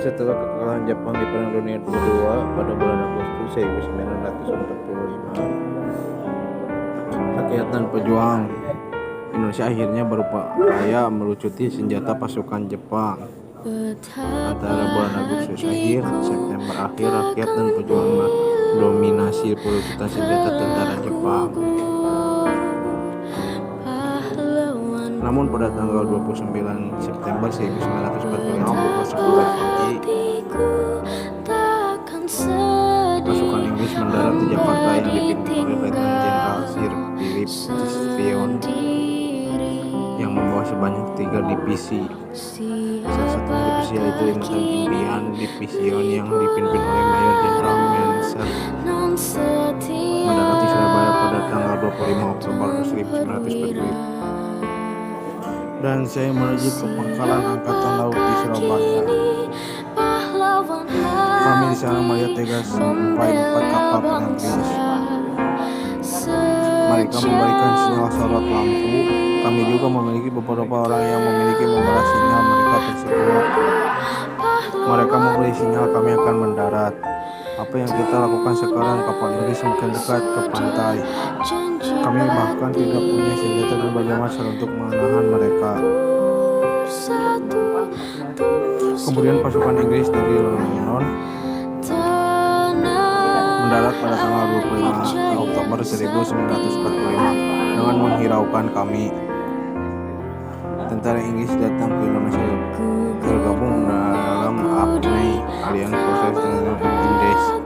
setelah kekalahan Jepang di Perang Dunia Kedua pada bulan Agustus 1945. Rakyat dan pejuang Indonesia akhirnya berupaya melucuti senjata pasukan Jepang. Antara bulan Agustus akhir, September akhir, rakyat dan pejuang mendominasi pelucutan senjata tentara Jepang. Namun pada tanggal 29 September 1945 pukul 10 pagi, pasukan Inggris mendarat di Jakarta yang dipimpin oleh Letnan Jenderal Sir Philip Tryon yang membawa sebanyak 3 divisi. Salah satunya divisi yaitu Lintan Indian Division yang dipimpin oleh Mayor Jenderal Menser mendarat di Surabaya pada tanggal 25 Oktober 1945. Dan saya menuju ke pangkalan Angkatan Laut di Surabaya. Kami di sana melihat tegas sampai 4 kapal perang Inggris. Mereka memberikan sinyal sorot lampu. Kami juga memiliki beberapa orang yang memiliki membalas sinyal mereka tersebut. Mereka memberi sinyal kami akan mendarat. Apa yang kita lakukan sekarang? Kapal Inggris semakin dekat ke pantai. Kami bahkan tidak punya senjata dan bagaimana cara untuk menahan mereka. Kemudian pasukan Inggris dari London mendarat pada tanggal 25 Oktober 1945 dengan menghiraukan kami. Tentara Inggris datang ke Indonesia tergabung dalam APNI Alliance Forces Indes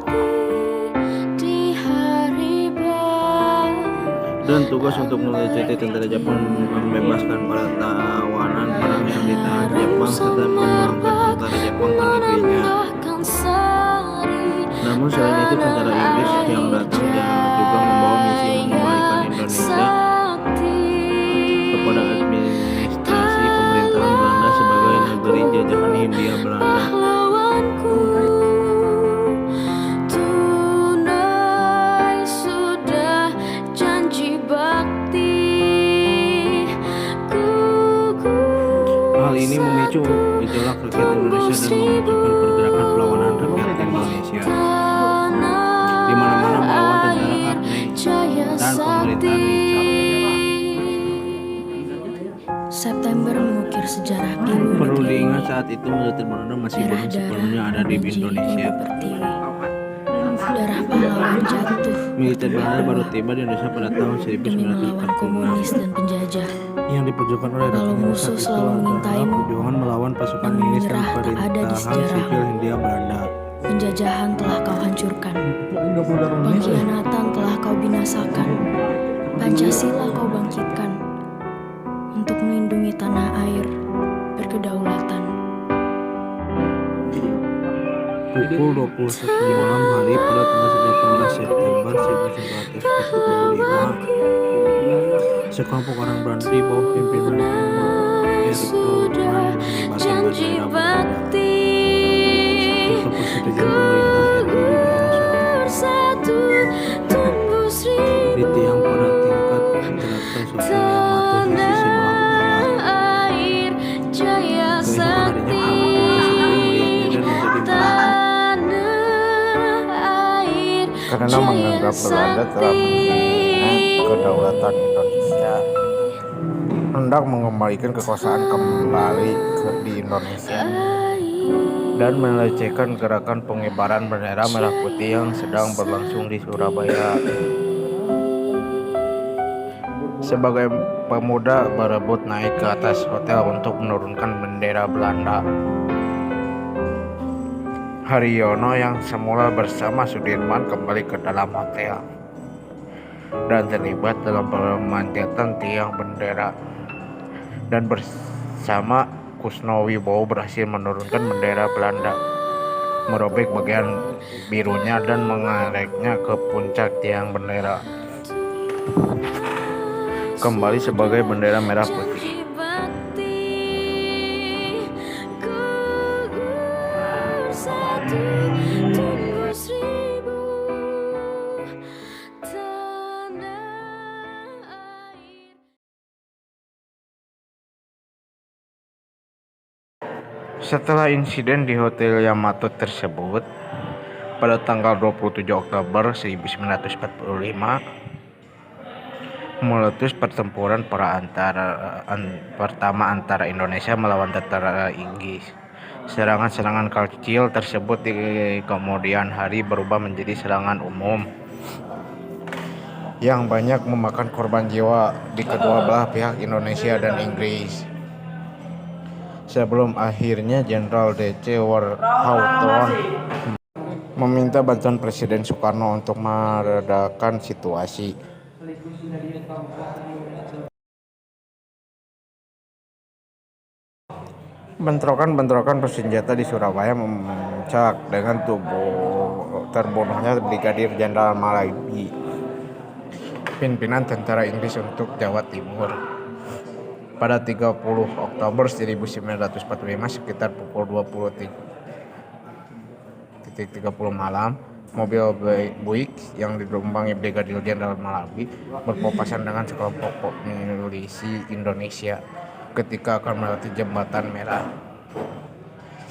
dan tugas untuk melucuti tentara Jepang membebaskan para tawanan perang yang ditahan Jepang serta memulangkan tentara Jepang ke negerinya. Namun selain itu tentara Inggris yang datang juga membawa misi mengembalikan Indonesia kepada administrasi pemerintahan Belanda sebagai negeri jajahan Hindia Belanda. Hal ini memicu gejolak rakyat Indonesia dan memunculkan pergerakan perlawanan rakyat Indonesia di mana-mana melawan tentara APNI dan pemerintahan Nichab. September mengukir sejarah kini. Perlu diingat saat itu militer Belanda masih belum sepenuhnya ada di Indonesia. Darah pahlawan jatuh. Militer Belanda baru tiba di Indonesia pada tahun demi melawan komunis 1946. dan penjajah. Yang diperjuangkan oleh Kalau rakyat musuh Indonesia selalu itu mengintaimu, adalah perjuangan melawan pasukan namun Inggris dan menyerah tak ada di pemerintahan sejarahmu. sipil Hindia Belanda. Penjajahan telah kau hancurkan, pengkhianatan telah kau binasakan, Pancasila kau bangkitkan untuk melindungi tanah air berkedaulatan. Pukul 21 malam hari pada tanggal 18 September 1945, sekelompok orang Belanda di bawah pimpinan Erik Loman mengibarkan bendera Belanda. Untuk persetujuan pemerintah RI di daerah Surabaya. Di tiang pada tingkat traktor Sultan Yamato di sisi belah utara. Keesokan harinya para pemuda sipil melihatnya dan menjadi marah karena menganggap Belanda telah menghina kedaulatan Indonesia, hendak mengembalikan kekuasaan kembali di Indonesia dan melecehkan gerakan pengibaran bendera merah putih yang sedang berlangsung di Surabaya. Sebagai pemuda berebut naik ke atas hotel untuk menurunkan bendera Belanda. Haryono yang semula bersama Sudirman kembali ke dalam hotel dan terlibat dalam pemanjatan tiang bendera, dan bersama Kusno Wibowo berhasil menurunkan bendera Belanda, merobek bagian birunya dan mengereknya ke puncak tiang bendera kembali sebagai bendera merah putih. Setelah insiden di Hotel Yamato tersebut, pada tanggal 27 Oktober 1945, meletus pertempuran pertama antara Indonesia melawan tentara Inggris. Serangan-serangan kecil tersebut di kemudian hari berubah menjadi serangan umum yang banyak memakan korban jiwa di kedua belah pihak, Indonesia dan Inggris. Sebelum akhirnya Jenderal D.C. Hawthorne meminta bantuan Presiden Soekarno untuk meredakan situasi. Bentrokan bersenjata di Surabaya memuncak dengan terbunuhnya Brigadir Jenderal Malabi, pimpinan tentara Inggris untuk Jawa Timur. Pada 30 Oktober 1945 sekitar pukul 20.30 malam, mobil Buick yang ditumpangi Brigadir Jenderal Malabi berpapasan dengan sekelompok milisi Indonesia ketika akan melewati Jembatan Merah.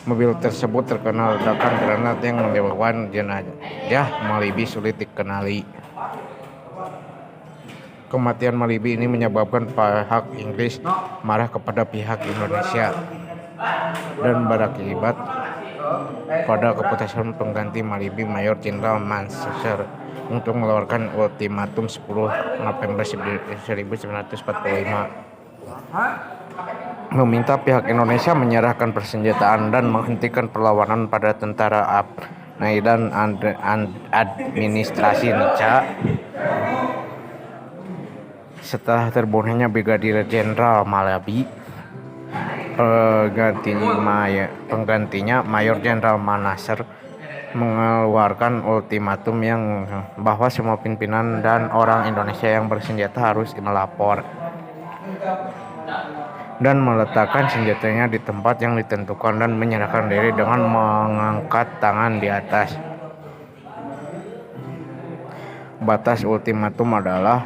Mobil tersebut terkena ledakan granat yang menyebabkan jenazah Malabi sulit dikenali. Kematian Malabi ini menyebabkan pihak Inggris marah kepada pihak Indonesia dan berakibat pada keputusan pengganti Malabi, Mayor Jenderal Manser, untuk mengeluarkan ultimatum 10 November 1945, meminta pihak Indonesia menyerahkan persenjataan dan menghentikan perlawanan pada tentara ABRI dan administrasi NICA. Setelah terbunuhnya Brigadir Jenderal Malabi, penggantinya Mayor Jenderal Manser mengeluarkan ultimatum yang bahwa semua pimpinan dan orang Indonesia yang bersenjata harus melapor dan meletakkan senjatanya di tempat yang ditentukan dan menyerahkan diri dengan mengangkat tangan di atas. Batas ultimatum adalah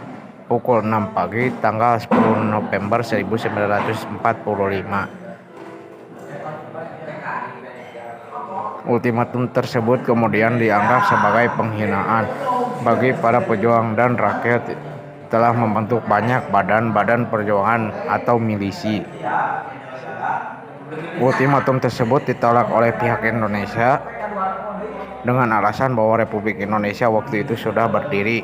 pukul 6 pagi tanggal 10 November 1945. Ultimatum tersebut kemudian dianggap sebagai penghinaan bagi para pejuang dan rakyat telah membentuk banyak badan-badan perjuangan atau milisi. Ultimatum tersebut ditolak oleh pihak Indonesia dengan alasan bahwa Republik Indonesia waktu itu sudah berdiri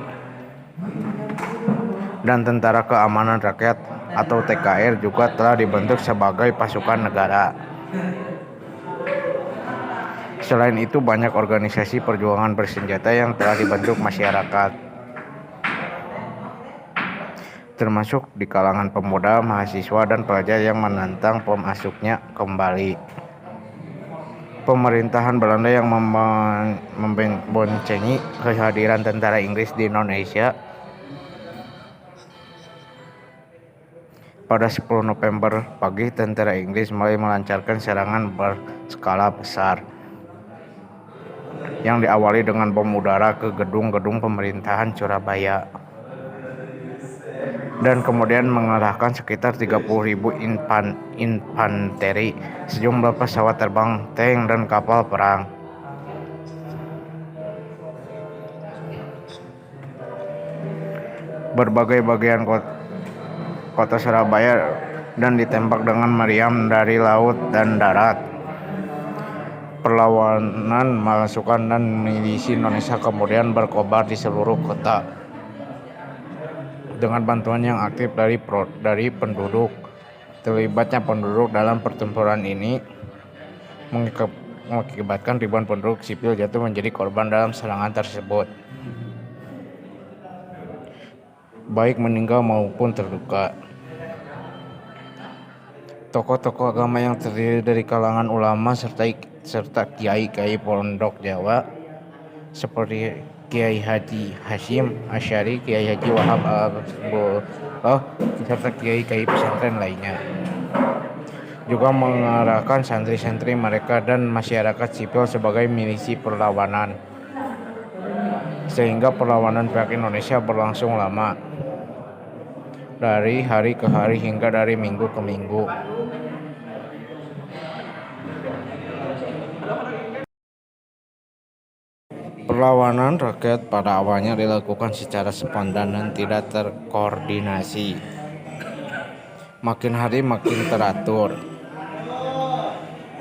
dan Tentara Keamanan Rakyat atau TKR juga telah dibentuk sebagai pasukan negara. Selain itu, banyak organisasi perjuangan bersenjata yang telah dibentuk masyarakat, termasuk di kalangan pemuda, mahasiswa, dan pelajar yang menentang pemasuknya kembali. Pemerintahan Belanda yang memboncengi kehadiran tentara Inggris di Indonesia pada 10 November pagi, tentara Inggris mulai melancarkan serangan berskala besar yang diawali dengan bom udara ke gedung-gedung pemerintahan Surabaya dan kemudian mengerahkan sekitar 30.000 infanteri, sejumlah pesawat terbang, tank, dan kapal perang. Berbagai bagian kota Surabaya dan ditembak dengan meriam dari laut dan darat. Perlawanan pasukan dan milisi Indonesia kemudian berkobar di seluruh kota dengan bantuan yang aktif dari penduduk. Terlibatnya penduduk dalam pertempuran ini mengakibatkan ribuan penduduk sipil jatuh menjadi korban dalam serangan tersebut, baik meninggal maupun terluka. Tokoh-tokoh agama yang terdiri dari kalangan ulama serta kiai-kiai pondok Jawa seperti Kiai Haji Hashim Asy'ari, Kiai Haji Wahab Al-Bullah, serta kiai-kiai pesantren lainnya juga mengarahkan santri-santri mereka dan masyarakat sipil sebagai milisi perlawanan, sehingga perlawanan pihak Indonesia berlangsung lama, dari hari ke hari hingga dari minggu ke minggu. Perlawanan rakyat pada awalnya dilakukan secara spontan dan tidak terkoordinasi. Makin hari makin teratur.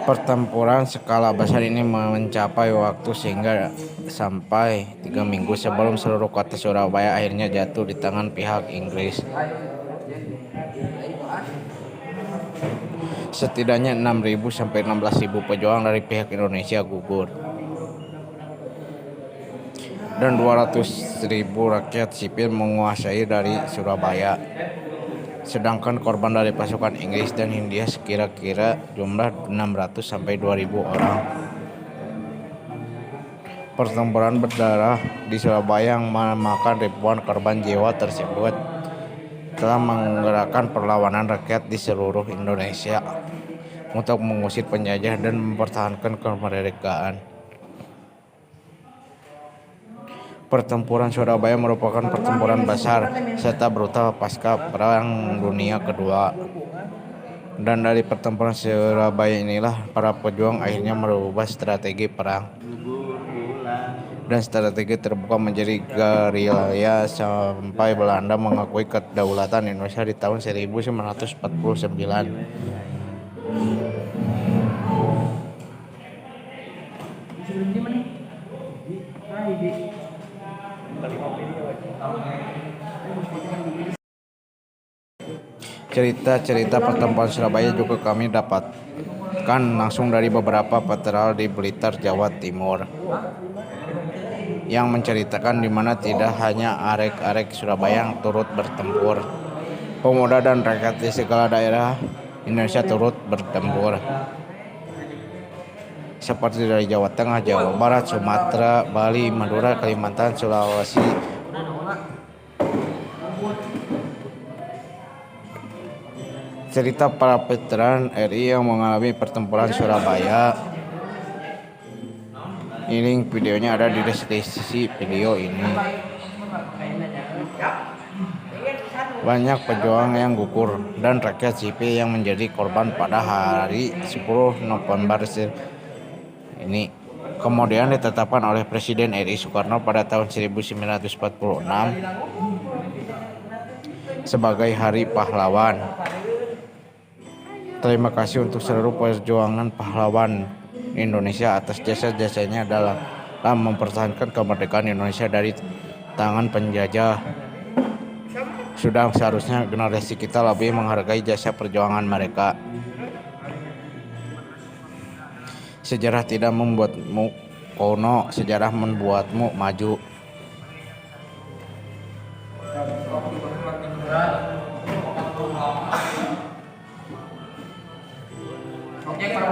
Pertempuran skala besar ini mencapai waktu sehingga sampai 3 minggu sebelum seluruh kota Surabaya akhirnya jatuh di tangan pihak Inggris. Setidaknya 6.000 sampai 16.000 pejuang dari pihak Indonesia gugur. Dan 200.000 rakyat sipil menguasai dari Surabaya. Sedangkan korban dari pasukan Inggris dan Hindia sekira-kira jumlah 600 sampai 2.000 orang. Pertempuran berdarah di Surabaya yang memakan ribuan korban jiwa tersebut telah menggerakkan perlawanan rakyat di seluruh Indonesia untuk mengusir penjajah dan mempertahankan kemerdekaan. Pertempuran Surabaya merupakan pertempuran besar serta brutal pasca Perang Dunia Kedua. Dan dari pertempuran Surabaya inilah para pejuang akhirnya merubah strategi perang. Dan strategi terbuka menjadi gerilya sampai Belanda mengakui kedaulatan Indonesia di tahun 1949. Cerita-cerita pertempuran Surabaya juga kami dapatkan langsung dari beberapa peteral di Blitar, Jawa Timur, yang menceritakan di mana tidak hanya arek-arek Surabaya yang turut bertempur, pemuda dan rakyat di segala daerah Indonesia turut bertempur, seperti dari Jawa Tengah, Jawa Barat, Sumatera, Bali, Madura, Kalimantan, Sulawesi. Cerita para veteran RI yang mengalami pertempuran Surabaya. Ini videonya ada di deskripsi video ini. Banyak pejuang yang gugur dan rakyat sipil yang menjadi korban pada hari 10 November ini. Kemudian ditetapkan oleh Presiden RI Soekarno pada tahun 1946 sebagai Hari Pahlawan. Terima kasih untuk seluruh perjuangan pahlawan Indonesia atas jasa-jasanya dalam mempertahankan kemerdekaan Indonesia dari tangan penjajah. Sudah seharusnya generasi kita lebih menghargai jasa perjuangan mereka. Sejarah tidak membuatmu kuno, sejarah membuatmu maju. Oke, para